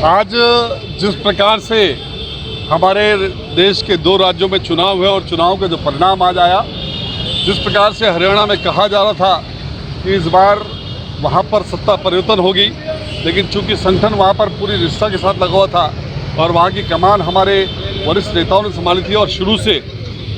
आज जिस प्रकार से हमारे देश के 2 राज्यों में चुनाव हुए और चुनाव का जो परिणाम आज आया, जिस प्रकार से हरियाणा में कहा जा रहा था कि इस बार वहाँ पर सत्ता परिवर्तन होगी, लेकिन चूंकि संगठन वहाँ पर पूरी निष्ठा के साथ लगा हुआ था और वहाँ की कमान हमारे वरिष्ठ नेताओं ने संभाली थी और शुरू से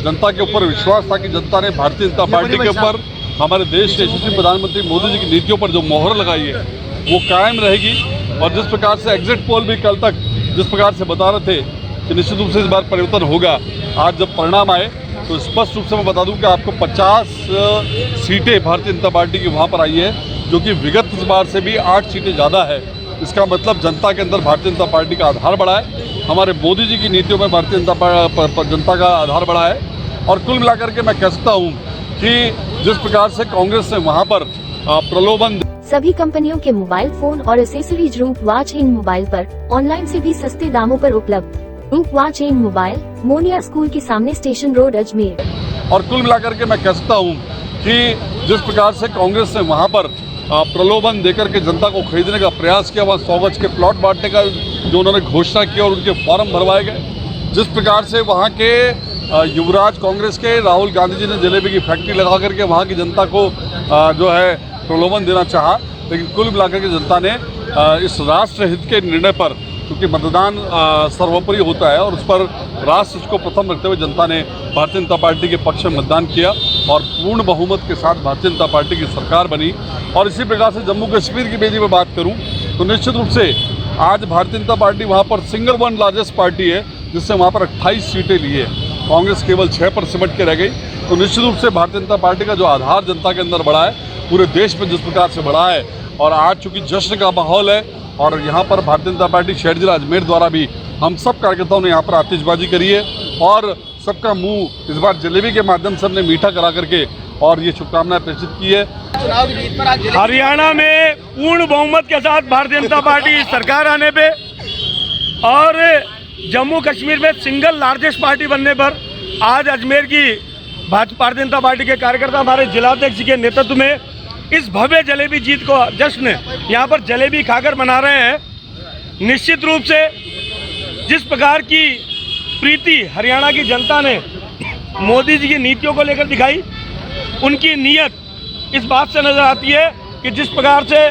जनता के ऊपर विश्वास था कि जनता ने भारतीय जनता पार्टी के ऊपर, हमारे देश के यशस्वी प्रधानमंत्री मोदी जी की नीतियों पर जो मोहर लगाई है वो कायम रहेगी। और जिस प्रकार से एग्जिट पोल भी कल तक जिस प्रकार से बता रहे थे कि निश्चित रूप से इस बार परिवर्तन होगा, आज जब परिणाम आए तो स्पष्ट रूप से मैं बता दूं कि आपको 50 सीटें भारतीय जनता पार्टी की वहाँ पर आई है, जो कि विगत इस बार से भी 8 सीटें ज़्यादा है। इसका मतलब जनता के अंदर भारतीय जनता पार्टी का आधार बढ़ा है, हमारे मोदी जी की नीतियों में भारतीय जनता का आधार बढ़ा है। और कुल मिलाकर के मैं कह सकता हूँ कि जिस प्रकार से कांग्रेस ने वहाँ पर प्रलोभन, सभी कंपनियों के मोबाइल फोन और एसेसरीज रूप वॉच इन मोबाइल पर ऑनलाइन से भी सस्ते दामों पर उपलब्ध। रूप watch in mobile, Moniya school के सामने, स्टेशन रोड, अजमेर। और कुल मिलाकर के मैं कह सकता हूँ कि जिस प्रकार से कांग्रेस ने वहाँ पर प्रलोभन देकर के जनता को खरीदने का प्रयास किया, वहाँ 100 गज के प्लॉट बांटने का जो उन्होंने घोषणा की और उनके फॉर्म भरवाए गए, जिस प्रकार से वहाँ के युवराज कांग्रेस के राहुल गांधी जी ने जलेबी की फैक्ट्री लगा करके वहाँ की जनता को जो है प्रलोभन देना चाहा, लेकिन कुल मिलाकर के जनता ने इस राष्ट्रहित के निर्णय पर, क्योंकि मतदान सर्वोपरि होता है और उस पर राष्ट्र को प्रथम रखते हुए जनता ने भारतीय जनता पार्टी के पक्ष में मतदान किया और पूर्ण बहुमत के साथ भारतीय जनता पार्टी की सरकार बनी। और इसी प्रकार से जम्मू कश्मीर की बेदी में बात करूं तो निश्चित रूप से आज भारतीय जनता पार्टी वहां पर सिंगल वन लार्जेस्ट पार्टी है, जिससे वहां पर 28 सीटें ली है, कांग्रेस केवल 6 पर सिमट के रह गई। तो निश्चित रूप से भारतीय जनता पार्टी का जो आधार जनता के अंदर बढ़ा है, पूरे देश में जिस प्रकार से बढ़ा है, और आज चूँकि जश्न का माहौल है और यहाँ पर भारतीय जनता पार्टी शहर जिला अजमेर द्वारा भी हम सब कार्यकर्ताओं ने यहाँ पर आतिशबाजी करी है और सबका मुंह इस बार जलेबी के माध्यम से हमने मीठा करा करके और ये शुभकामनाएं प्रेषित की है। चुनाव जीत पर आज हरियाणा में पूर्ण बहुमत के साथ भारतीय जनता पार्टी सरकार आने पे और जम्मू कश्मीर में सिंगल लार्जेस्ट पार्टी बनने पर आज अजमेर की भारतीय जनता पार्टी के कार्यकर्ता हमारे जिलाध्यक्ष जी के नेतृत्व में इस भव्य जलेबी जीत को जश्न यहाँ पर जलेबी खाकर मना रहे हैं। निश्चित रूप से जिस प्रकार की प्रीति हरियाणा की जनता ने मोदी जी की नीतियों को लेकर दिखाई, उनकी नीयत इस बात से नजर आती है कि जिस प्रकार से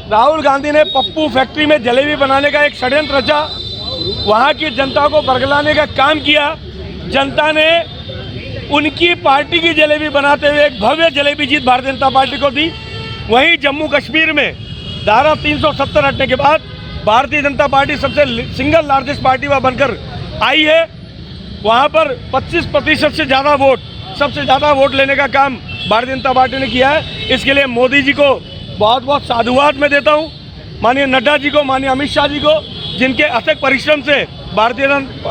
राहुल गांधी ने पप्पू फैक्ट्री में जलेबी बनाने का एक षड्यंत्र रचा, वहाँ की जनता को बरगलाने का काम किया, जनता ने उनकी पार्टी की जलेबी बनाते हुए एक भव्य जलेबी जीत भारतीय जनता पार्टी को दी। वहीं जम्मू कश्मीर में धारा 370 हटने के बाद भारतीय जनता पार्टी सबसे सिंगल लार्जेस्ट पार्टी वहाँ बनकर आई है। वहाँ पर 25% से ज़्यादा वोट, सबसे ज़्यादा वोट लेने का काम भारतीय जनता पार्टी ने किया है। इसके लिए मोदी जी को बहुत बहुत साधुवाद मैं देता हूँ, माननीय नड्डा जी को, माननीय अमित शाह जी को, जिनके अथक परिश्रम से भारतीय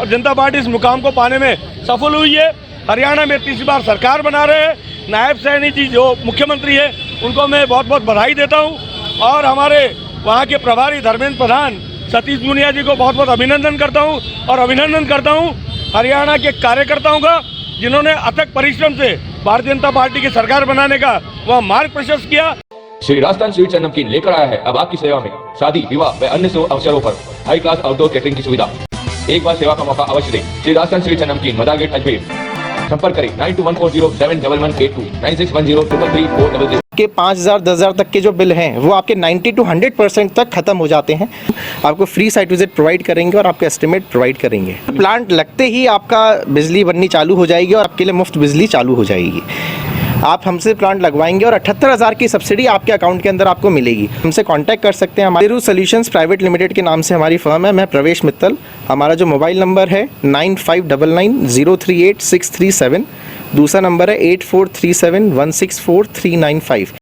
जनता पार्टी इस मुकाम को पाने में सफल हुई है। हरियाणा में तीसरी बार सरकार बना रहे हैं। नायब सैनी जी जो मुख्यमंत्री है उनको मैं बहुत बहुत बधाई देता हूं और हमारे वहां के प्रभारी धर्मेंद्र प्रधान सतीश पूनिया जी को बहुत बहुत अभिनंदन करता हूं और अभिनंदन करता हूं हरियाणा के कार्यकर्ताओं का, जिन्होंने अथक परिश्रम से भारतीय जनता पार्टी की सरकार बनाने का वह मार्ग प्रशस्त किया। श्री राजस्थान स्वीट्स एंड नमकीन लेकर आया है अब आपकी सेवा में शादी, विवाह व अन्य शुभ अवसरों पर हाई क्लास आउटडोर कैटरिंग की सुविधा। एक बार सेवा का मौका अवश्य दें। श्री राजस्थान स्वीट्स एंड नमकीन, मदार गेट, अजमेर। संपर्क करें 9214071182 9610333400। के 5000 10,000 तक के जो बिल हैं वो आपके 90 to 100% तक खत्म हो जाते हैं। आपको फ्री साइट विजिट प्रोवाइड करेंगे और आपका एस्टिमेट प्रोवाइड करेंगे। प्लांट लगते ही आपका बिजली बननी चालू हो जाएगी और आपके लिए मुफ्त बिजली चालू हो जाएगी। आप हमसे प्लांट लगवाएंगे और 78,000 की सब्सिडी आपके अकाउंट के अंदर आपको मिलेगी। हमसे कांटेक्ट कर सकते हैं। हमारे सोल्यूशंस प्राइवेट लिमिटेड के नाम से हमारी फर्म है। मैं प्रवेश मित्तल। हमारा जो मोबाइल नंबर है 9599038637, दूसरा नंबर है 8437164395।